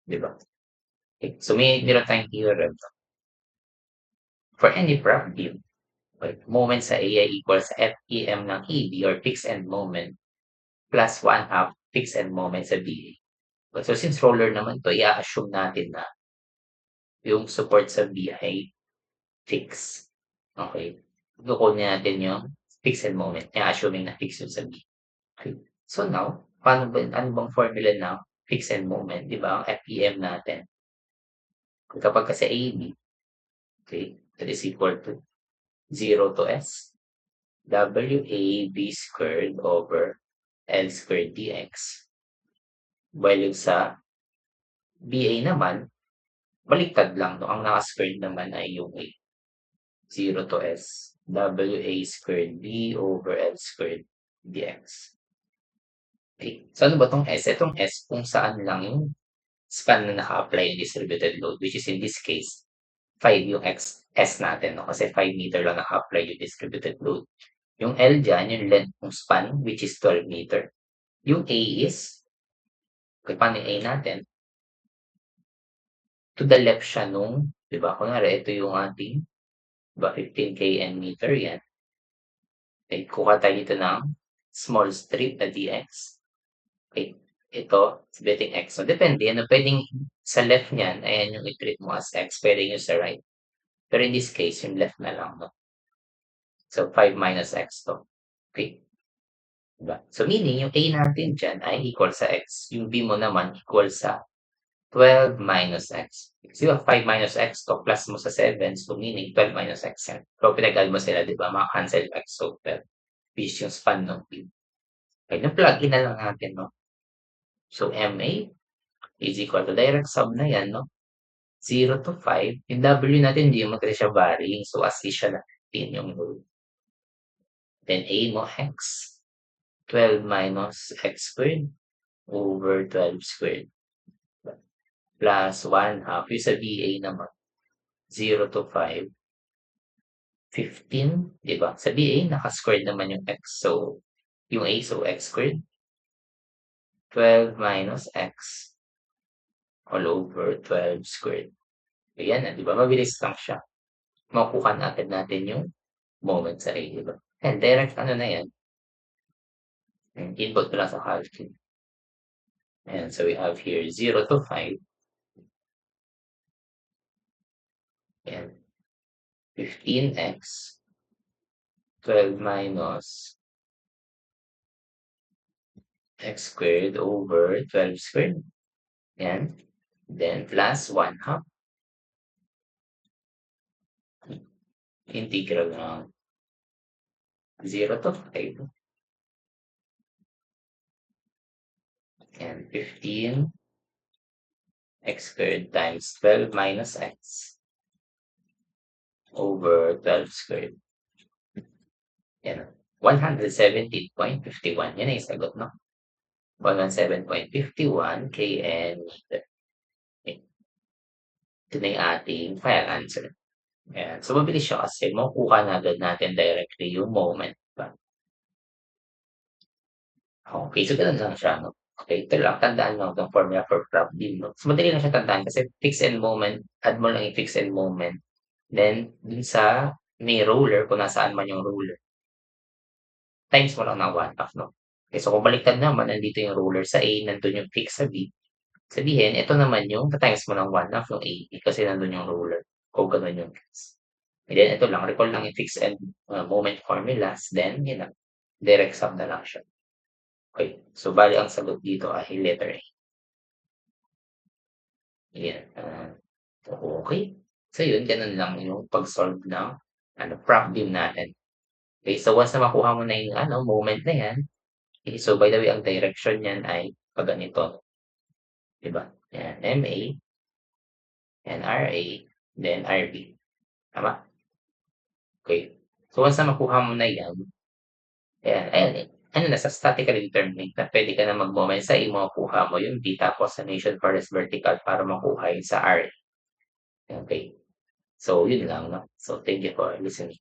di ba? Okay. So, meron tayong theorem. For any prop beam, okay, moment sa A ay equals FEM ng EB or fixed end moment plus 1/2 fixed end moment sa BA. So, since roller naman 'to, i-a-assume natin na yung support sa B ay fixed. Okay. Kukunin natin yung fixed end moment. I-assuming na fixed yun sa B. Okay. So now, ano bang formula ng fixed end moment? Di ba? Ang FEM natin. Kapag kasi AB, okay, that is equal to 0 to S. WAB squared over L squared dx. While yung sa BA naman, baliktad lang. No? Ang naka-squared naman ay yung A. 0 to S. WA squared B over L squared dx. Okay. So ano ba tong S? Itong S kung saan lang yung span na naka-apply yung distributed load, which is in this case, 5 yung S natin, no? Kasi 5 meter lang naka-apply yung distributed load. Yung L dyan, yung length ng span, which is 12 meter. Yung A is, okay, paano yung A natin? To the left siya nung, di ba? Kunwari, ito yung ating, di ba, 15 kN meter yan. Okay, kuha tayo dito ng small strip na dx. Okay, ito, sabihin x. So, depende. Ano, pwedeng sa left niyan, ayan yung i-treat mo as x. Pwedeng yung sa right. Pero in this case, yung left na lang, no? So, 5 minus x to. Okay. Diba? So, meaning, yung a natin dyan ay equal sa x. Yung b mo naman equal sa 12 minus x. Kasi 5 minus x to, plus mo sa 7. So, meaning, 12 minus x yan. So, pinag-add mo sila, di ba? Maka-cancel x. So, 12. Which yung span ng b. Okay, na-plug in na lang natin, no? So, MA is equal to direct sum na yan, no? 0 to 5. Yung W natin, hindi mo siya varying. So, as is siya natin yung rule. Then, A mo, x. 12 minus x squared over 12 squared. Plus 1/2. Yung sa BA naman, 0 to 5. 15, di ba? Sa BA, naka-squared naman yung x. So, yung A, so x squared. 12 minus x all over 12 squared. Ayan na, di ba? Mabilis lang siya. Makukuha natin yung moment sa A, di ba? And direct ano na yan. Input ko lang sa calculus. And so we have here 0 to 5. And 15x 12 minus x squared over 12 squared. And then plus 1/2. Integral ng 0 to 5. And 15 x squared times 12 minus x over 12 squared. Yan. 117.51. Yan ay sagot, no? 117.51 kN meter. Ito na yung ating final answer. Ayan. So, mabilis siya kasi makukuha na agad natin directly yung moment. Ba? Okay, so ganun lang siya. No? Okay, ito lang. Tandaan lang itong formula for prop beam. No? So, madali lang siya tandaan kasi fixed end moment, add mo lang yung fixed end moment. Then, dun sa may roller, kung nasaan man yung roller, times mo lang ng 1/2, no? Okay, so kung baliktad naman, nandito yung roller sa A, nandun yung fixed sa B. Sabihin, ito naman yung times mo ng 1/2 yung A, kasi nandun yung roller. O ganun yung case. And then, ito lang, recall lang yung fixed end moment formulas, then, yun lang, direct sum na lang siya. Okay, so bali ang sagot dito ay letter A. Yan. Okay. So yun, ganun lang yung pag-solve ng prop beam natin. Okay, so once na makuha mo na yung moment na yan, okay, so by the way, ang direction niyan ay pag ganito. Diba? Yan, MA, and RA, then RB. Tama? Okay. So once na makuha mo na yan, ayan, sa statically determined na pwede ka na mag-moment sa A, makukuha mo yung B, tapos sa nation forest vertical para makuha yun sa RA. Okay. So, yun lang, no? So, thank you for listening.